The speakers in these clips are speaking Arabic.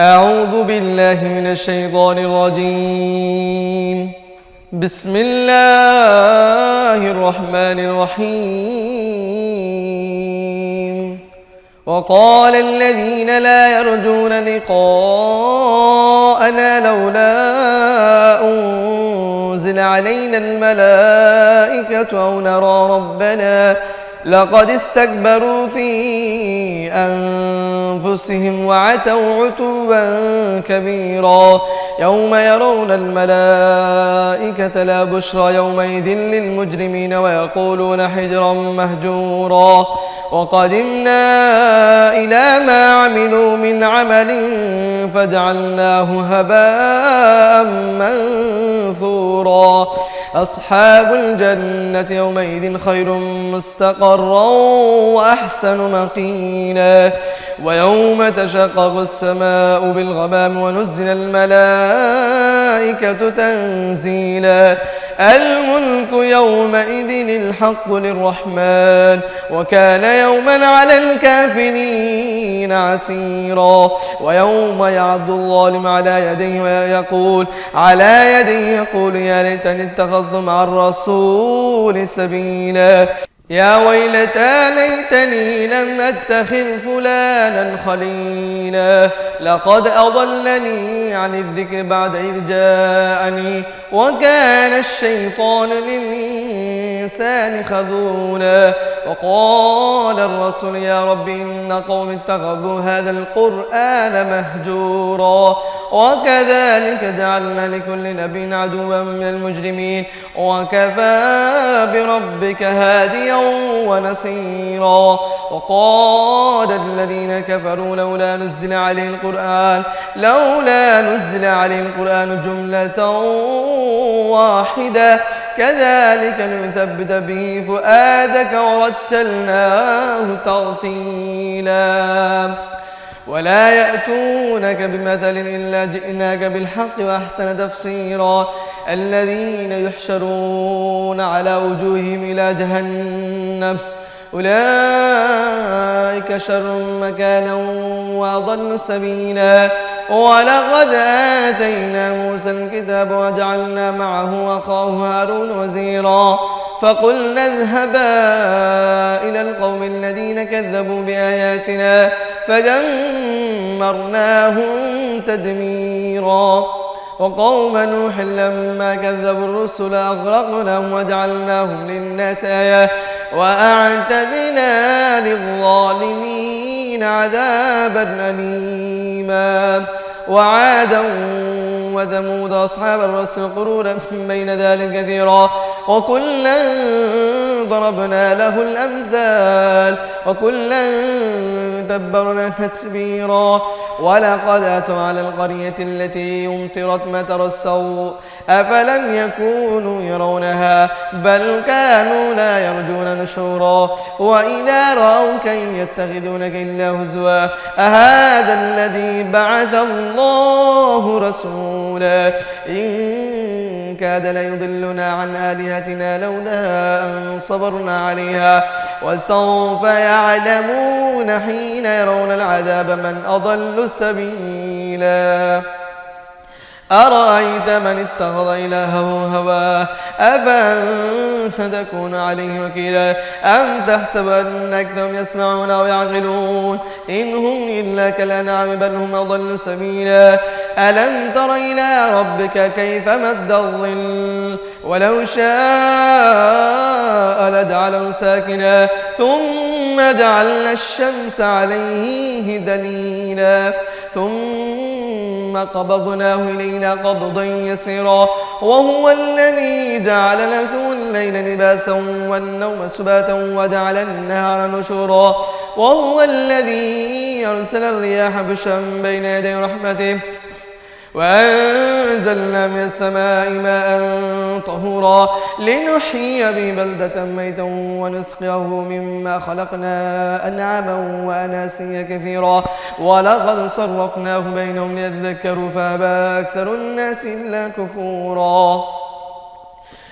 أعوذ بالله من الشيطان الرجيم. بسم الله الرحمن الرحيم. وقال الذين لا يرجون لقاءنا لولا أنزل علينا الملائكة أو نرى ربنا لقد استكبروا في أنفسهم وعتوا عتوا كبيرا. يوم يرون الملائكة لا بشرى يومئذ للمجرمين ويقولون حجرا مهجورا. وقدمنا إلى ما عملوا من عمل فجعلناه هباء منثورا. أصحاب الجنة يومئذ خير مستقرا وأحسن مقيلا. ويوم تشقق السماء بالغمام ونزل الملائكة تنزيلا. الملك يومئذ الحق للرحمن وكان يوما على الكافرين عسيرا. ويوم يعض الظالم على يديه يقول يا ليتني اتخذت مع الرسول سبيلا. يا ويلتى ليتني لم أتخذ فلانا خليلا لقد أضلني عن الذكر بعد إذ جاءني وكان الشيطان للإنسان خذولا. وقال الرسول يا رب إن قوم اتخذوا هذا القرآن مهجورا. وكذلك جعلنا لكل نبي عدوا من المجرمين وكفى بربك هاديا ونصيرا. وقال الذين كفروا لولا نزل عليه القرآن جملة واحدة كذلك لنثبت به فؤادك ورتلناه ترتيلا. ولا يأتونك بمثل إلا جئناك بالحق وأحسن تفسيرا. الذين يحشرون على وجوههم إلى جهنم أولئك شر مكانا وأضل سبيلا. ولقد آتينا موسى الكتاب وجعلنا معه أخاه هارون وزيرا. فقلنا اذهبا إلى القوم الذين كذبوا بآياتنا فدمرناهم تدميرا. وقوم نوح لما كذبوا الرسل أغرقناهم وجعلناهم للناس آية وأعتدنا للظالمين عذابا أليما. وعادا وثمود أصحاب الرس قرونا بين ذلك كثيرا. وكلا ضربنا له الأمثال وكلا تبرنا تتبيرا. ولقد أتوا على القرية التي أمطرت مطر السوء أفلم يكونوا يرونها بل كانوا لا يرجون نشورا. وإذا رأوك يتخذونك إلا هزوا أهذا الذي بعث الله رسولا إن كاد ليضلنا عن آلهتنا لولا أن صبرنا عليها. وسوف يعلمون حين يرون العذاب من أضل سبيلا. أرأيت من اتخذ إلهه هواه أفأنت تكون عليه وكيلا أم تحسب أن أكثرهم يسمعون أو يعقلون إن هم إلا كالأنعام بل هم أضل سبيلا. ألم تر إلى ربك كيف مد الظل ولو شاء لجعله ساكنا ثم جعلنا الشمس عليه دليلا ثم قبضناه إلينا قبضا يسيرا. وهو الذي جعل لكم الليل لباسا والنوم سباتا وجعل النهار نشورا. وهو الذي يرسل الرياح بشرا بين يدي رحمته وأنزلنا من السماء ماء طهورا لنحيي به بلدة ميتا ونسقيه مما خلقنا أنعاما وأناسيا كثيرا. ولقد صرفناه بينهم ليذكروا فأبى أكثر الناس إلا كفورا.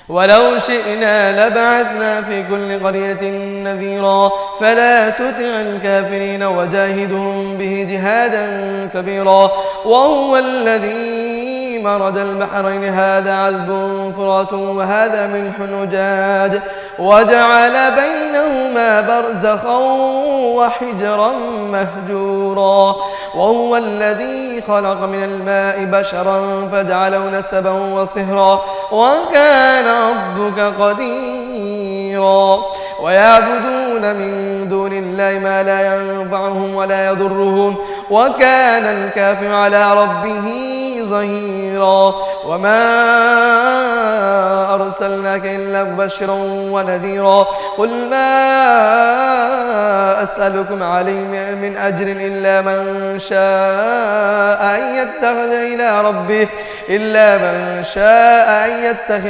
ولو شئنا لبعثنا في كل قرية نذيرا فلا تطع الكافرين وجاهدهم به جهادا كبيرا. وهو الذي مرج البحرين هذا عذب فرات وهذا ملح أجاج وجعل بينهما برزخا وحجرا مهجورا. وهو الذي خلق من الماء بشرا فجعله نسبا وصهرا وكان ربك قديرا. ويعبدون من دون الله ما لا ينفعهم ولا يضرهم وكان الكافر على ربه ظهيرا. وما أرسلناك إلا مبشرا ونذيرا. قل ما أسألكم عليه من أجر إلا من شاء أن يتخذ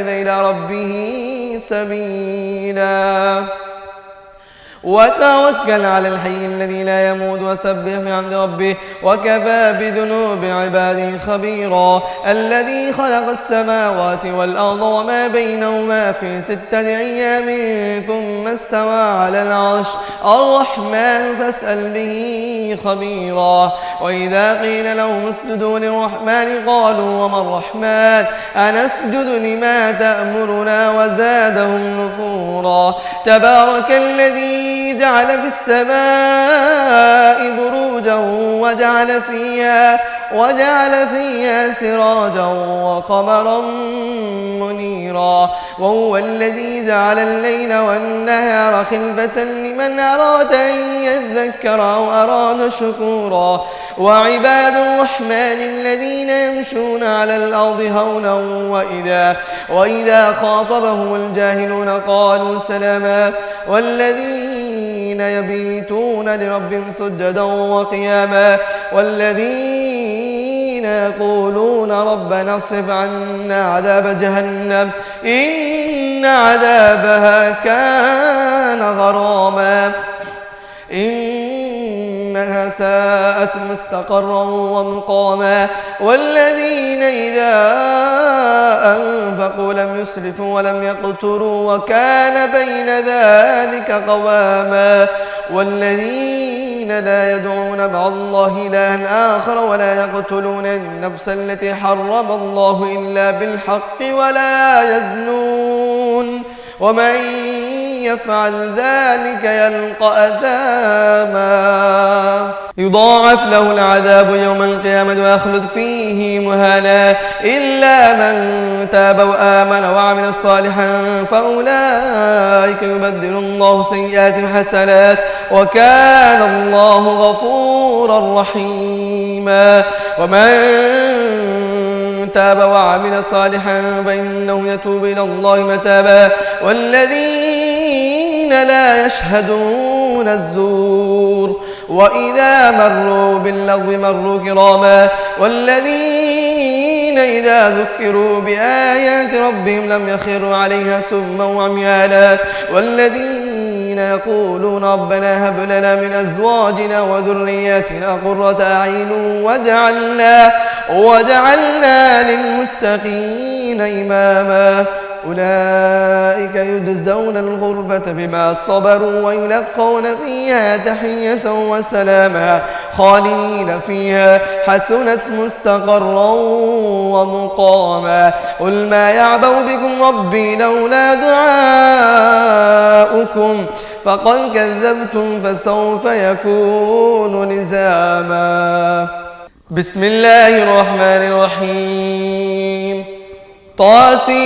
إلى ربه سبيلا. وتوكل على الحي الذي لا يموت وسبح بحمد ربه وكفى بذنوب عباده خبيرا. الذي خلق السماوات والأرض وما بينهما في 6 أيام ثم استوى على العرش الرحمن فاسأل به خبيرا. وإذا قيل لهم اسجدوا للرحمن قالوا وما الرحمن أنسجد لما تأمرنا وزادهم نفورا. تبارك الذي جعل في السماء بروجا وجعل فيها سراجا وقمرا منيرا. وهو الذي جعل الليل والنهار خلفة لمن أراد أن يذكر أو أراد شكورا. وعباد الرحمن الذين يمشون على الأرض هونا وإذا خاطبهم الجاهلون قالوا سلاما. والذين يبيتون لربهم سجدا وقياما. والذين يقولون ربنا اصرف عنا عذاب جهنم إن عذابها كان غراما إنها ساءت مستقرا ومقاما. والذين إذا أنفقوا لم يسرفوا ولم يقتروا وكان بين ذلك قواما. والذين لا يدعون مع الله إلها آخر ولا يقتلون النفس التي حرم الله إلا بالحق ولا يزنون ومن يفعل ذلك يلقى أثاما يضاعف له العذاب يوم القيامة ويخلد فيه مهانا إلا من تاب وآمن وعمل صالحا فأولئك يبدل الله سيئاتهم حسنات وكان الله غفورا رحيما. ومن تاب وعمل صالحا فإنه يتوب إلى الله متابا. والذين لا يشهدون الزور وإذا مروا باللغو مروا كراما. والذين إذا ذكروا بآيات ربهم لم يخروا عليها سما وعميانا. والذين يقولون ربنا هب لنا من أزواجنا وذرياتنا قرة أعين وجعلنا للمتقين إماما. أولئك يجزون الغرفة بما صبروا ويلقون فيها تحية وسلاما خالدين فيها حسنت مستقرا ومقاما. قل ما يعبأ بكم ربي لولا دعاؤكم فقد كذبتم فسوف يكون لزاما. بسم الله الرحمن الرحيم. طاسين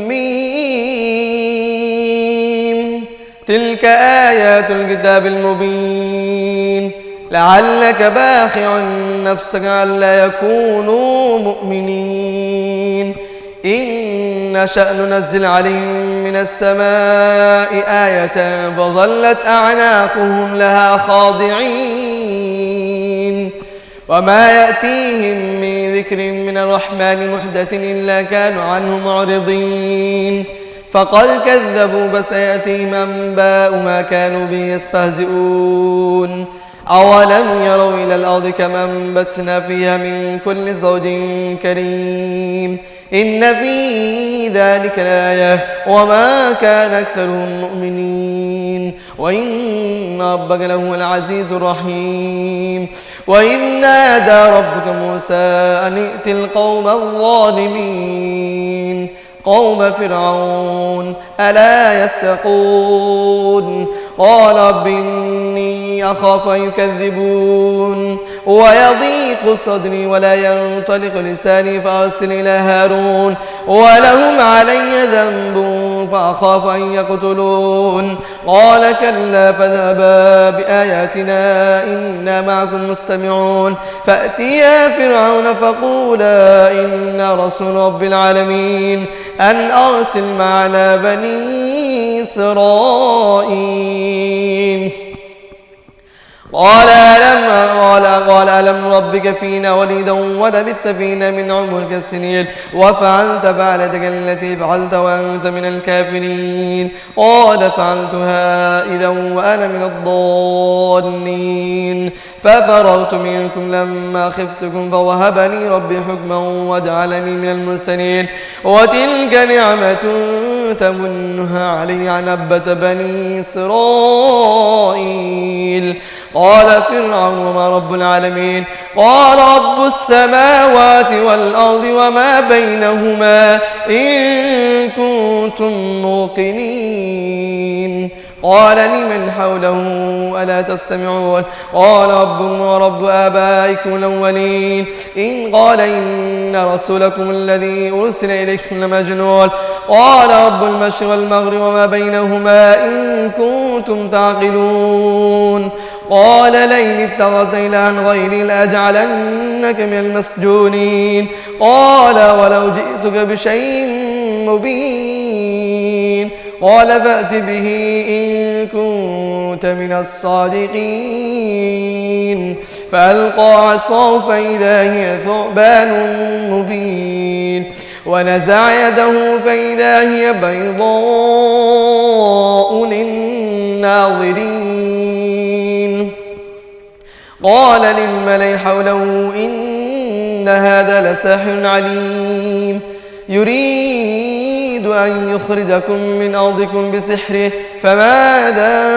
ميم تلك آيات الكتاب المبين لعلك باخع نفسك ألا يكونوا مؤمنين. إن نشأ ننزل عليهم من السماء آية فظلت أعناقهم لها خاضعين وما يأتيهم من ذكر من الرحمن محدث إلا كانوا عنه معرضين. فقد كذبوا فسيأتيهم أنباء ما كانوا به يستهزئون. أولم يروا إلى الأرض كما أنبتنا فيها من كل زوج كريم إن في ذلك لآية وما كان أكثرهم مؤمنين وإن ربك لهو العزيز الرحيم وإذ نادى ربك موسى أن ائت القوم الظالمين قوم فرعون ألا يتقون قال رب إني أخاف أن يكذبون ويضيق صدري ولا ينطلق لساني فأرسل إلى هارون ولهم علي ذنب فأخاف أن يقتلون قال كلا فاذهبا بآياتنا إنا معكم مستمعون فأتيا فرعون فقولا إنا رسول رب العالمين أن أرسل معنا بني إسرائيل قال ألم ربك فينا وليدا ولبثت فينا من عمرك سنين وفعلت فعلتك التي فعلت وأنت من الكافرين قال فعلتها إذا وأنا من الضالين ففررت منكم لما خفتكم فوهبني ربي حكما وجعلني من المرسلين وتلك نعمة تمنها علي عن أبت بني إسرائيل قال فرعون وما رب العالمين قال رب السماوات والأرض وما بينهما إن كنتم موقنين قال لمن حوله ألا تستمعون قال ربكم ورب آبائكم الأولين قال إن رسولكم الذي أرسل إليكم لمجنون قال رب المشرق والمغرب وما بينهما إن كنتم تعقلون قال لئن اتخذت إلها غيري لأجعلنك من المسجونين قال ولو جئتك بشيء مبين قال فأت به إن كنت من الصادقين فألقى عصاه فإذا هي ثعبان مبين ونزع يده فإذا هي بيضاء للناظرين قال للملأ حوله إن هذا لساحر عليم يريد أن يخرجكم من أرضكم بسحره فماذا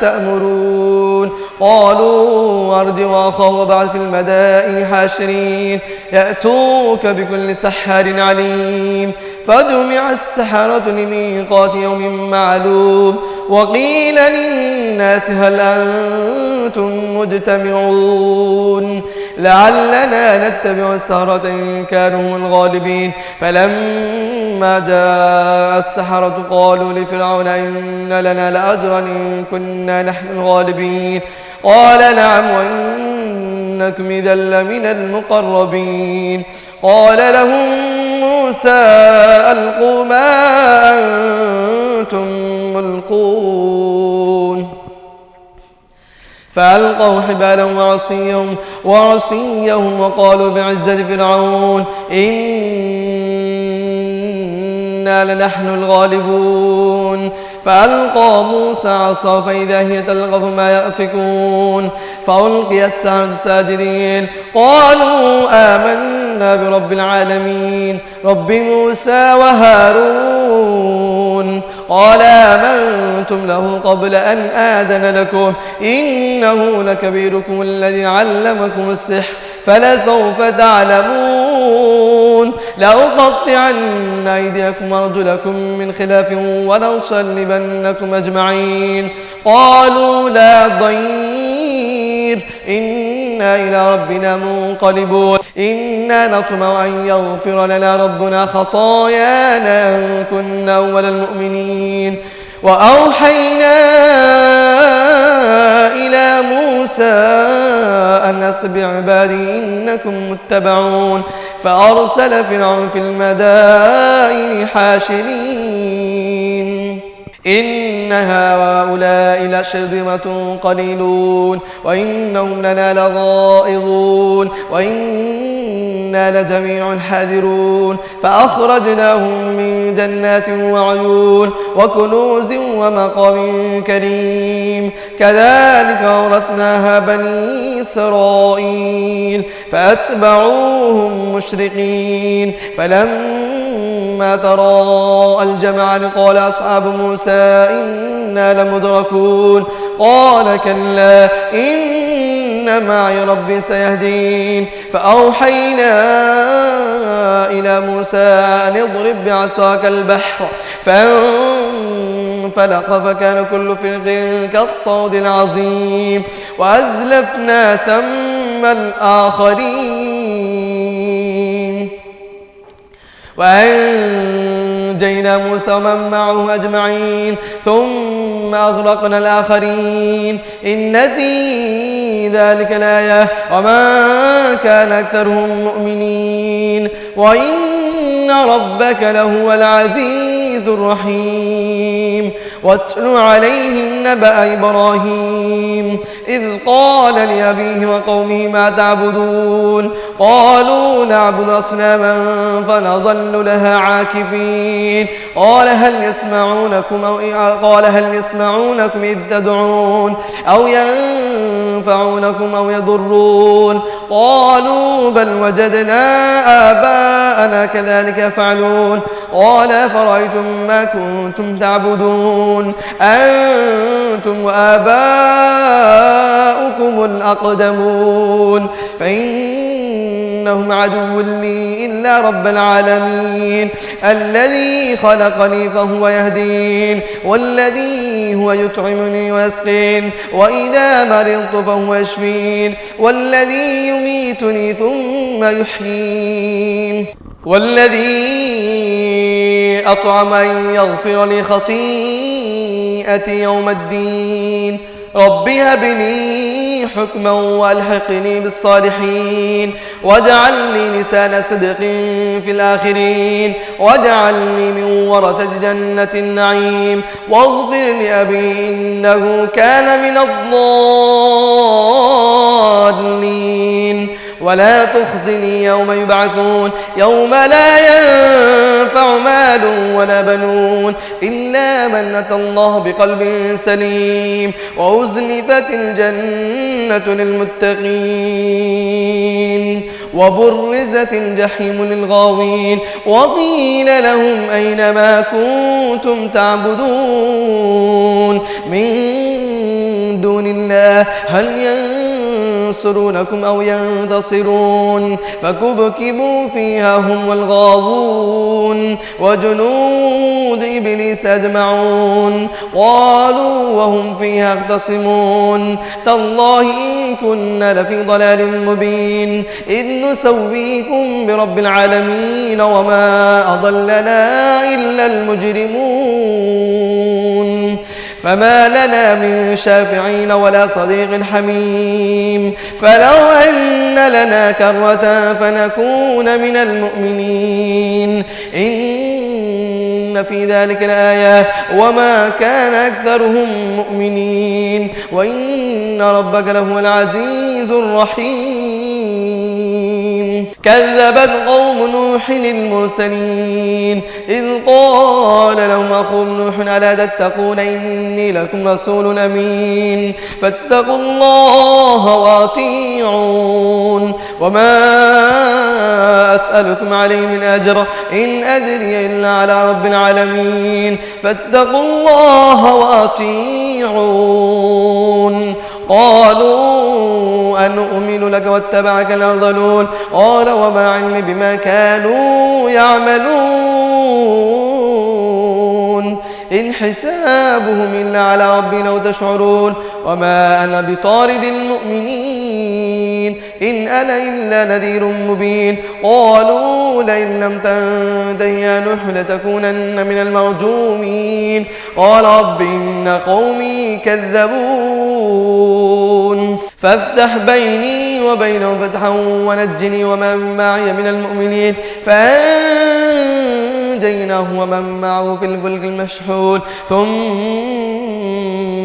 تأمرون قالوا أرجع وأخاه وابعث في المدائن حاشرين يأتوك بكل سحار عليم فجمع السحرة لميقات يوم معلوم وقيل للناس هل أنتم مجتمعون لعلنا نتبع السحرة إن كانوا هم الغالبين فلما جاء السحرة قالوا لفرعون إن لنا لأجرا إن كنا نحن الغالبين قال نعم وإنكم إذا لمن المقربين قال لهم موسى ألقوا ما أنتم ملقون فألقوا حبالهم وعصيهم وقالوا بعزة فرعون إنا لنحن الغالبون فألقى موسى عصاه فإذا هي تلقف ما يأفكون فألقي السحرة ساجدين قالوا آمنا برب العالمين رب موسى وهارون قال آمنتم له قبل أن آذن لكم إنه لكبيركم الذي علمكم السحر فلسوف تعلمون لأقطعن أيديكم وأرجلكم من خلاف ولأصلبنكم أجمعين قالوا لا ضير إنا إلى ربنا منقلبون إنا نطمع أن يغفر لنا ربنا خطايانا أن كنا أول المؤمنين وأوحينا إلى موسى أن أسر بعبادي إنكم متبعون فأرسل فرعون في المدائن حاشرين إن هؤلاء لشرذمة قليلون وإنهم لنا لغائظون وإنا لجميع حاذرون فأخرجناهم من جنات وعيون وكنوز ومقام كريم كذلك أورثناها بني إسرائيل فأتبعوهم مشرقين فلما تراءى الجمعان قال أصحاب موسى إنا لمدركون قال كلا إن معي ربي سيهدين فأوحينا إلى موسى أن اضرب بعصاك البحر فانفلق فكان كل فرق كالطود العظيم وأزلفنا ثم الآخرين وأنجينا موسى ومن معه أجمعين ثم أغرقنا الآخرين إن في ذلك الآية وما كان أكثرهم مؤمنين وإن ربك لهو العزيز الرحيم واتل عليهم نبأ إبراهيم إذ قال لأبيه وقومه ما تعبدون قالوا نعبد أصناما فنظل لها عاكفين قال هل يسمعونكم إذ تدعون أو ينفعونكم أو يضرون قالوا بل وجدنا آباءنا كذلك يفعلون قال فرأيتم ما كنتم تعبدون أنتم وآباؤكم الأقدمون فإنهم عدو لي إلا رب العالمين الذي خلقني فهو يهدين والذي هو يطعمني ويسقين وإذا مرضت فهو يشفين والذي يميتني ثم يحيين والذي أطعم أن يغفر لي خطيئتي يوم الدين رب هب لي حكما وألحقني بالصالحين واجعل لي لسان صدق في الآخرين واجعلني من ورثة جنة النعيم واغفر لأبي إنه كان من الضالين ولا تخزني يوم يبعثون يوم لا ينفع مال ولا بنون إلا من أتى الله بقلب سليم وأزلفت الجنة للمتقين وبرزت الجحيم للغاوين وقيل لهم أين ما كنتم تعبدون من دون الله هل ينصرونكم أو ينتصرون فكبكبوا فيها هم والغاوون وجنود إبليس أجمعون قالوا وهم فيها يختصمون تالله إن كنا لفي ضلال مبين إذ نسويكم برب العالمين وما أضلنا إلا المجرمون فما لنا من شافعين ولا صديق حميم فلو أن لنا كرة فنكون من المؤمنين إن في ذلك الآية وما كان أكثرهم مؤمنين وإن ربك لهو العزيز الرحيم كذبت قوم نوح المرسلين إذ قال لهم أخوهم نوح ألا تتقون إني لكم رسول أمين فاتقوا الله وأطيعون وما أسألكم عليه من أجر إن أجري إلا على رب العالمين فاتقوا الله وأطيعون قالوا أنؤمن لك واتبعك الأرذلون قال وما علمي بما كانوا يعملون إن حسابهم إلا على ربي لو تشعرون وما أنا بطارد المؤمنين إن أنا إلا نذير مبين قالوا لئن لم تنته يا نوح لتكونن من المرجومين قال رب إن قومي كذبون فافتح بيني وبينهم فتحا ونجني ومن معي من المؤمنين فأنجيناه فأنجيناه ومن معه في الفلك المشحون ثم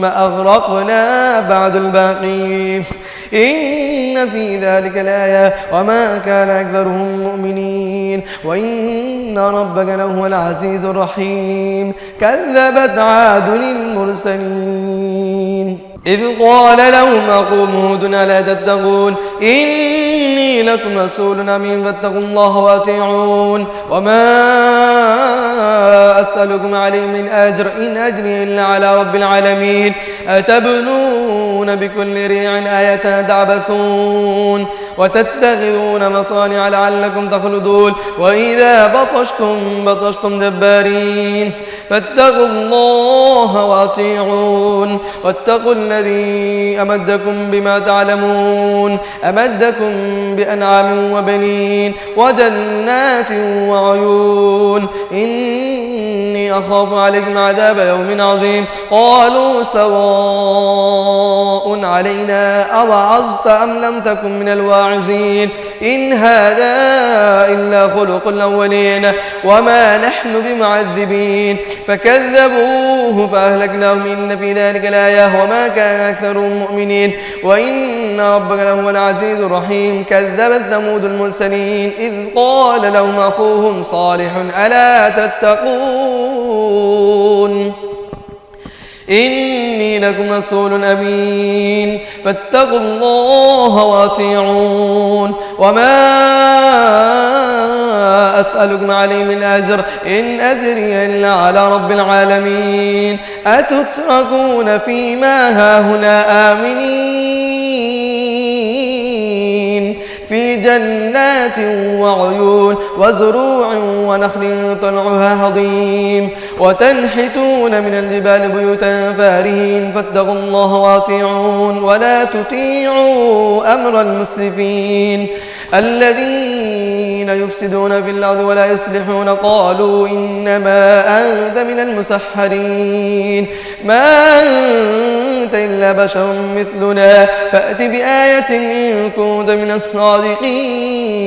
أغرقنا بعد الباقين إن في ذلك لآية وما كان أكثرهم مؤمنين وإن ربك لهو العزيز الرحيم كذبت عاد المرسلين إذ قال لهم أخوهم هود ألا تتقون إني لكم رسول أمين فاتقوا الله وأطيعون وما أسألكم عليه من أجر إن أجري إلا على رب العالمين أتبنون بكل ريع آية تعبثون وتتخذون مصانع لعلكم تخلدون وإذا بطشتم جبارين فاتقوا الله وأطيعون واتقوا الذي أمدكم بما تعلمون أمدكم بأنعام وبنين وجنات وعيون إني أخاف عليكم عذاب يوم عظيم قالوا سواء علينا أوعظت أم لم تكن من الواعظين إن هذا إلا خلق الأولين وما نحن بمعذبين فكذبوه فأهلكناهم إن في ذلك لآية وما كان أكثرهم مؤمنين وإن ربك لهو العزيز الرحيم كذبت ثمود المرسلين إذ قال لهم أخوهم صالح ألا تتقون إني لكم رسول أمين فاتقوا الله وأطيعون وما أسألكم عليه من أجر إن أجري إلا على رب العالمين أتتركون فيما هاهنا آمنين في جنات وعيون وزروع ونخل طلعها هضيم وتنحتون من الجبال بيوتا فارهين فاتقوا الله وأطيعون ولا تطيعوا أمر المسرفين الذين يفسدون في الأرض ولا يصلحون قالوا إنما أنت من المسحرين ما أنت إلا بشر مثلنا فأت بآية إن كنت من الصادقين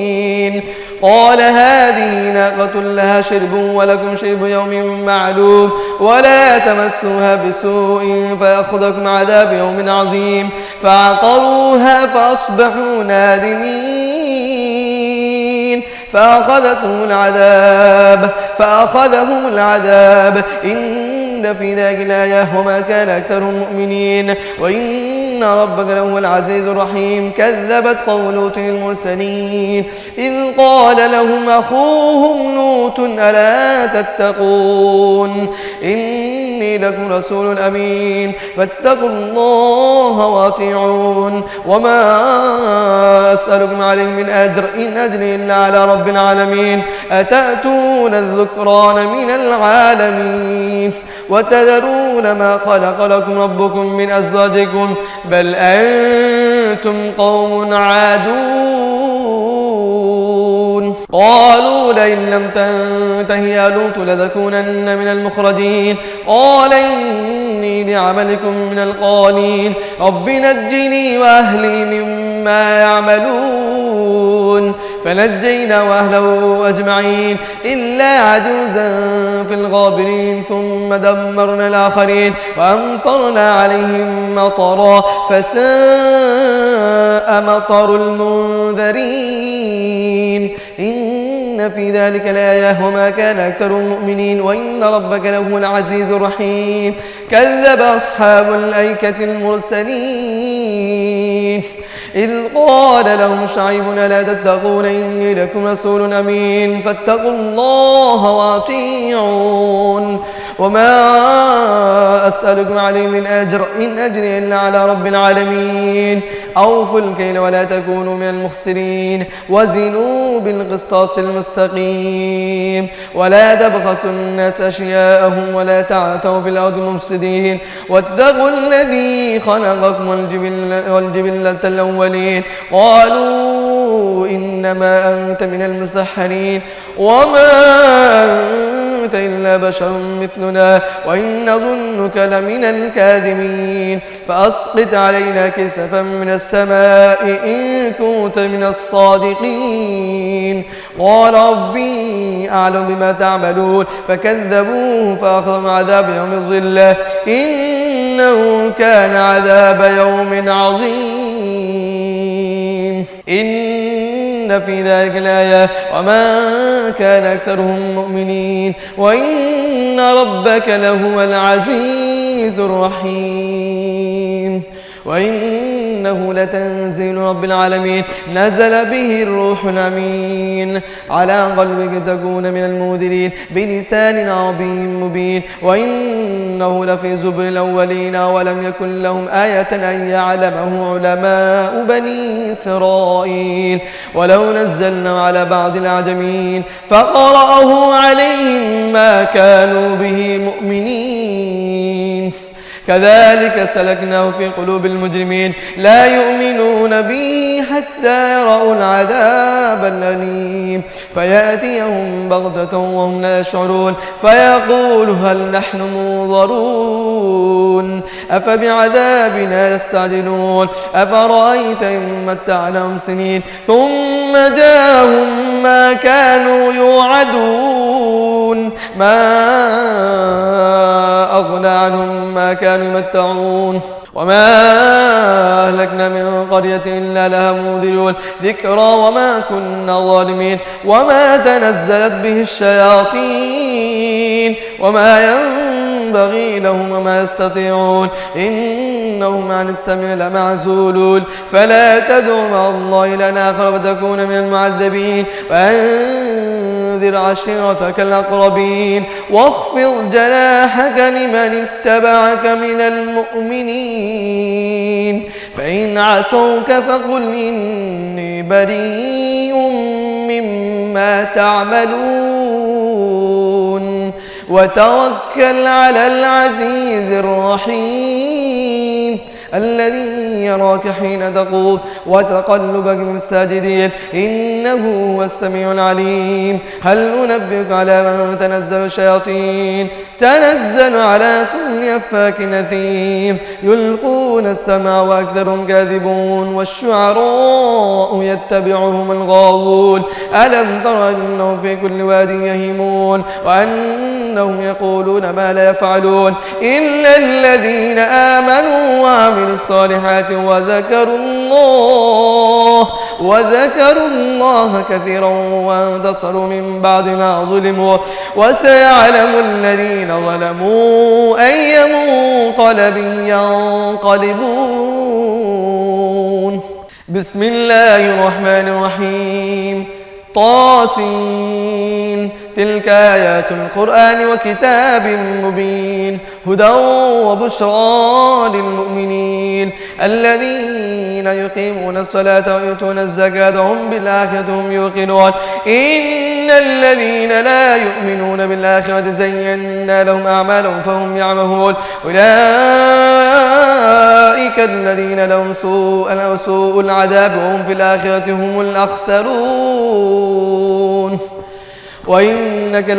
قال هذه ناقة لها شرب ولكم شرب يوم معلوم ولا تمسوها بسوء فيأخذكم عذاب يوم عظيم فعقروها فأصبحوا نادمين فأخذهم العذاب إن في ذلك الآية وما كان أكثرهم مؤمنين وإن ربك لهو العزيز الرحيم كذبت قوم لوط المرسلين إذ قال لهم أخوهم لوط ألا تتقون إني لكم رسول أمين فاتقوا الله وأطيعون وما أسألكم عليه من أجر إن أجري إلا على رب العالمين أتأتون الذكران من العالمين وتذرون ما خلق لكم ربكم من أزواجكم بل أنتم قوم عادون قالوا لئن لم تنته يا لوط لتكونن من المخرجين قال إني لعملكم من القالين رب نجني وأهلي مما يعملون فنجينا وأهله أجمعين إلا عجوزا في الغابرين ثم دمرنا الآخرين وأمطرنا عليهم مطرا فساء مطر المنذرين إن في ذلك لآية وما كان أكثر المؤمنين وإن ربك لهو العزيز الرحيم كذب أصحاب الأيكة المرسلين إذ قال لهم شعيب ألا تتقون إني لكم رسول أمين فاتقوا الله وأطيعون وما أسألكم عليه من أجر إن أجري إلا على رب العالمين أوفوا الكيل ولا تكونوا من المخسرين وزنوا بالقسطاس المستقيم ولا تبخسوا الناس أشياءهم ولا تعثوا في الأرض مفسدين واتقوا الذي خلقكم والجبلة الأولين قالوا إنما أنت من المسحرين وما أنت إلا بشر مثلنا رسلنا وإن ظنك لمن الكاذبين فأسقط علينا كسفا من السماء إن كنت من الصادقين قال ربي أعلم بما تعملون فكذبوه فأخذهم عذاب يوم الظلة إنه كان عذاب يوم عظيم إن في ذلك الآية وما كان أكثرهم مؤمنين وإن ربك لهو العزيز الرحيم وإنه لتنزيل رب العالمين نزل به الروح الأمين على قلبك تكون من المنذرين بلسان عربي مبين وإنه لفي زبر الأولين ولم يكن لهم آية أن يعلمه علماء بني إسرائيل ولو نزلنا على بعض الأعجمين فقرأه عليهم ما كانوا به مؤمنين كذلك سلكناه في قلوب المجرمين لا يؤمنون به حتى يروا العذاب الأليم فيأتيهم بغتة وهم لا يشعرون فيقول هل نحن منظرون أفبعذابنا يستعجلون أفرأيت إن متعناهم سنين ثم جاءهم ما كانوا يوعدون ما أغنى عنهم ما كانوا يمتعون وما أهلكنا من قرية إلا لها منذرون ذكرى وما كنا ظالمين وما تنزلت به الشياطين وما ينبغي لهم وما يستطيعون إنهم عن السمع لمعزولون فلا تدع مع الله إلها آخر فتكون من المعذبين وأنذر عشيرتك الأقربين واخفض جناحك لمن اتبعك من المؤمنين فإن عصوك فقل إني بريء مما تعملون وتوكل على العزيز الرحيم الذي يراك حين تقوم وتقلبك في الساجدين إنه هو السميع العليم هل أنبئك على من تنزل الشياطين تنزل على كل أفاك أثيم يلقون السمع وأكثرهم كاذبون والشعراء يتبعهم الغاوون ألم تر أنهم في كل واد يهيمون وأنهم يقولون ما لا يفعلون إلا الذين آمنوا وعملوا الصالحات وذكروا الله كثيرا وانتصروا من بعد ما ظلموا وسيعلم الذين ظلموا أي منقلب ينقلبون بسم الله الرحمن الرحيم طاسين تلك آيات القرآن وكتاب مبين هدى وبشرى للمؤمنين الذين يقيمون الصلاة ويؤتون الزكاة وهم بالآخرة هم يوقنون إن الذين لا يؤمنون بالآخرة زينا لهم أعمالهم فهم يعمهون أولئك الذين لهم سوء العذاب وهم في الآخرة هم الأخسرون وإنك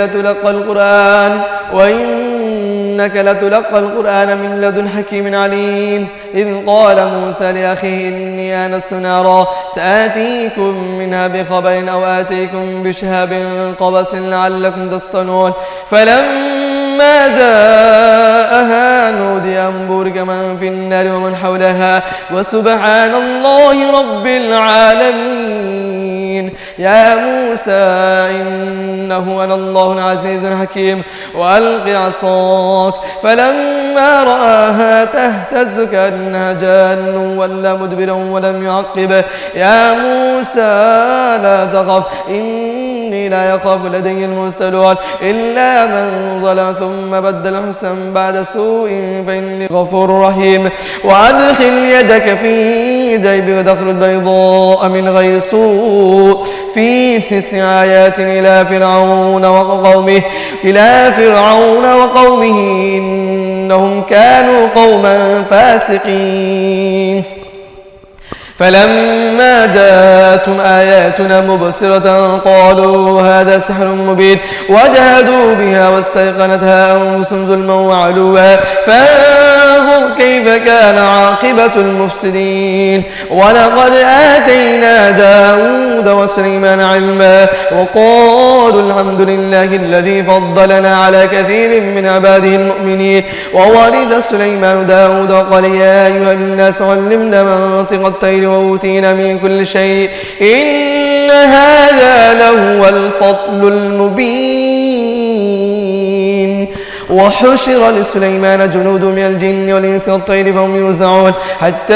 لتلقى القرآن من لدن حكيم عليم إذ قال موسى لأخيه إني آنست نارا سآتيكم منها بخبر أو آتيكم بشهاب قبس لعلكم تصطلون فلما جاءها نودي أن بورك من في النار ومن حولها وسبحان الله رب العالمين يا موسى إنه أنا الله العزيز الحكيم وألق عصاك فلما رآها تهتز كأنها جان ولا مدبرا ولم يعقب يا موسى لا تخف إني لا يخاف لدي المرسلون إلا من ظلم ثم بدل حسنا بعد سوء فإني غفور رحيم وأدخل يدك في جيبك تخرج بيضاء من غير سوء في 9 آيات إلى فرعون وقومه إنهم كانوا قوما فاسقين فلما جاءتهم آياتنا مبصرة قالوا هذا سحر مبين وجحدوا بها واستيقنتها أنفسهم ظلما وعلوا فانظر كيف كان عاقبة المفسدين. ولقد آتينا داود وسليمان علما وقالوا الحمد لله الذي فضلنا على كثير من عباده المؤمنين. وورث سليمان داود وقال يا أيها الناس علمنا منطق الطير وأوتينا من كل شيء إن هذا لهو الفضل المبين. وحشر لسليمان جنود من الجن والإنس والطير فهم يوزعون حتى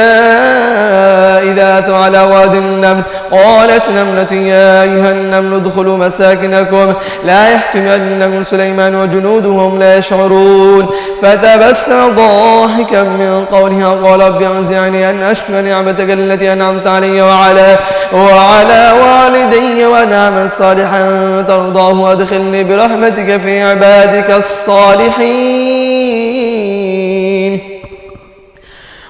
إذا أتوا على واد النمل قالت نملة يا أيها النمل ادخلوا مساكنكم لا يحتمنكم سليمان وجنوده وهم لا يشعرون. فتبسم ضاحكا من قولها قال رب أوزعني أن أشكر نعمتك التي أنعمت علي وعلى والدي وأن أعمل صالحا ترضاه وأدخلني برحمتك في عبادك الصالحين.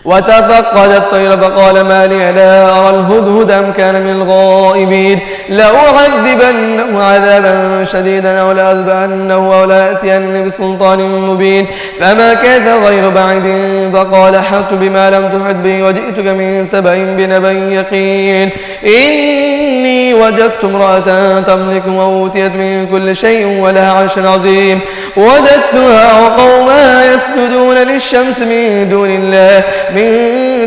وتفقد الطير فقال ما لي لا أرى الهدهد أم كان من الغائبين لأعذبنه عذابا شديدا أو لأذبحنه أو لأتيني بسلطان مبين. فمكث غير بعيد فقال أحطت بما لم تحط به وجئتك من سبأ بنبأ يقين إني وجدت امرأة تملكهم وأوتيت من كل شيء ولها عرش عظيم وجدتها وقومها يسجدون للشمس من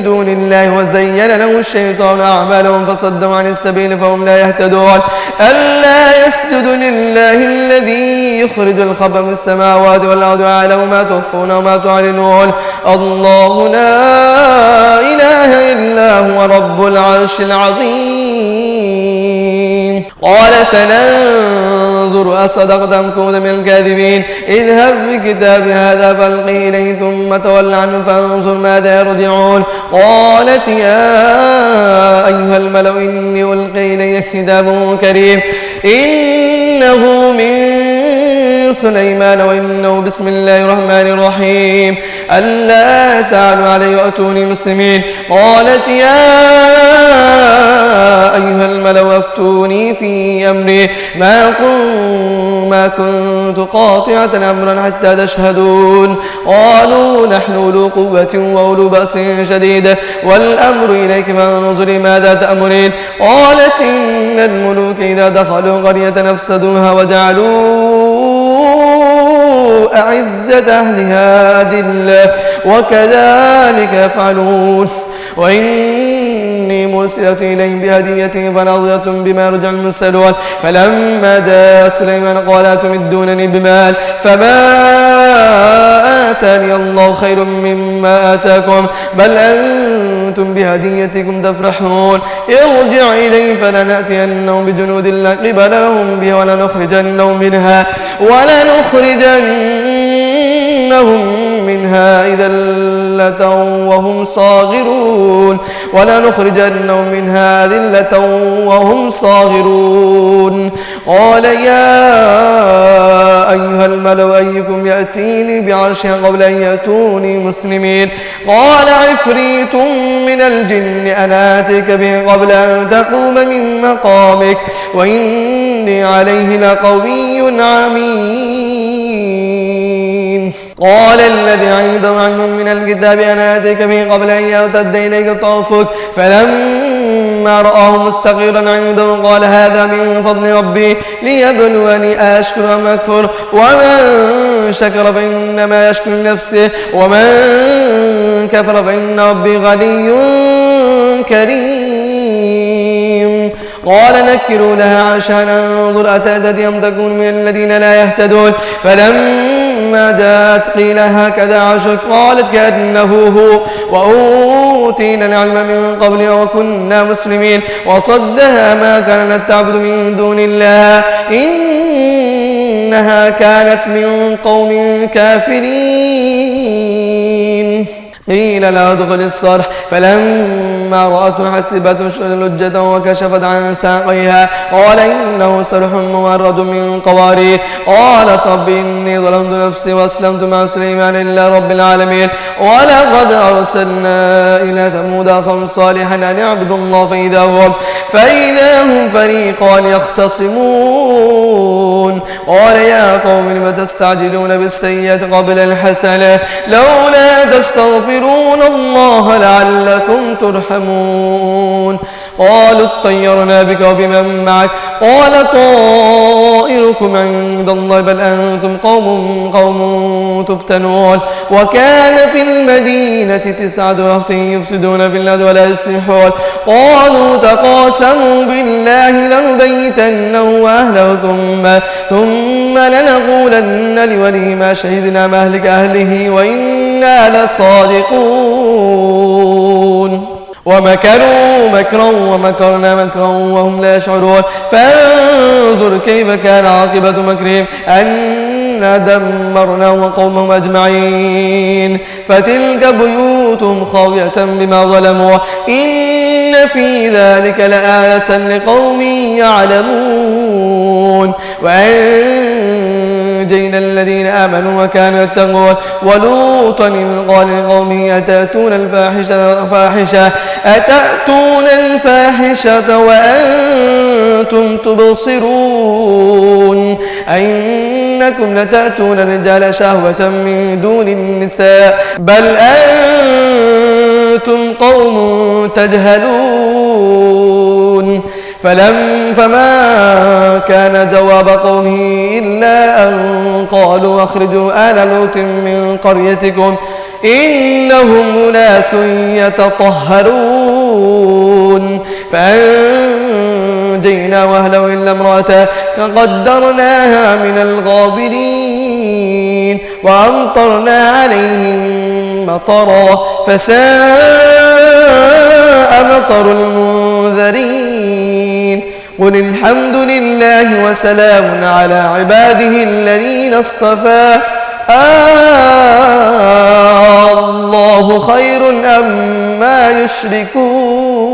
دون الله وزين له الشيطان أعمالهم فصدوا عن السبيل فهم لا يهتدون. ألا يسجد لله الذي يخرج الخبأ من السماوات والأرض ويعلم ما تخفون وما تعلنون الله لا إله إلا هو رب العرش العظيم. قال سننظر أصدقت أم كنت من الكاذبين اذهب بكتاب هذا فالقه إليه ثم تول عنه فانظر ماذا يرجعون. قالت يا أيها الملأ إني ألقي إلي كتاب كريم إنه من سليمان وإنه بسم الله الرحمن الرحيم ألا تعلوا علي وأتوني مسلمين. قالت يا أيها الملأ أفتوني في أمري ما كنت قاطعة أمرا حتى تشهدون. قالوا نحن أولو قوة وأولو بأس شديد والأمر إليك فانظري ماذا تأمرين. قالت إن الملوك إذا دخلوا قرية أفسدوها وجعلوا أعزة أهلها أذلة وكذلك يفعلون. وإني مرسلة إليهم بهدية فنظرة بما رجع المرسلون. فلما جاء سليمان قال أتمدونني بمال فما آتاني الله خير مما آتاكم بل أنتم بهديتكم تفرحون. ارجع إليهم فلنأتينهم بجنود لا قبل لهم بها ولنخرجنهم منها إذا وهم صاغرون ذلة وهم صاغرون. قال يا أيها الملأ أيكم يأتيني بعرشها قبل أن يأتوني مسلمين. قال عفريت من الجن أنا آتيك به قبل أن تقوم من مقامك وإني عليه لقوي أمين. قال الذي عنده علم من الكتاب أنا آتيك به قبل أن يرتد إليك طرفك فلما رآه مستقرا عنده قال هذا من فضل ربي ليبلوني أشكر أم أكفر ومن شكر فإنما يشكر نفسه ومن كفر فإن ربي غني كريم. قال نكروا لها عرشها ننظر أتهتدي أم تكون من الذين لا يهتدون. فلما جاءت قيل هكذا عرشك قالت كأنه هو وأوتينا العلم من قبل وكنا مسلمين. وصدها ما كانت تعبد من دون الله إنها كانت من قوم كافرين. قيل لا ادخل الصرح فلما رأته حسبته لجة وكشفت عن ساقيها قال إنه صرح مورد من قوارير قالت رب إني ظلمت نفسي وأسلمت مع سليمان لله رب العالمين ولقد أرسلنا إلى ثمود أخاهم صالحا أن اعبدوا الله فإذا هم فريقان يختصمون قال يا قوم لم تستعجلون بالسيئة قبل الحسنة لولا تستغفرون الله لعلكم ترحمون قالوا اطيرنا بك وبمن معك قال طائركم عند الله بل أنتم قوم تفتنون وكان في المدينة 9 رهط يفسدون في الأرض ولا يصلحون قالوا تقاسموا بالله لنبيتنه وأهله ثم لنقولن لوليه ما شهدنا مهلك أهله وإنا لصادقون ومكروا مكرا ومكرنا مكرا وهم لا يشعرون فانظر كيف كان عاقبة مكرهم أنا دمرنا وقومهم أجمعين فتلك بيوتهم خاوية بما ظلموا إن في ذلك لآية لقوم يعلمون وأنجينا الذين آمنوا وكانوا يتقون ولوطا إذ قال لقومه أتأتون الفاحشة وأنتم تبصرون أئنكم لتأتون الرجال شهوة من دون النساء بل أنتم قوم تجهلون فما كان جواب قومه إلا أن قالوا أخرجوا آل لوط من قريتكم إنهم أناس يتطهرون فأنجينا وأهله إلا امرأته قدرناها من الغابرين وأمطرنا عليهم مطرا فساء مطر المنذرين قل الحمد لله وسلام على عباده الذين اصطفى الله خير أما يشركون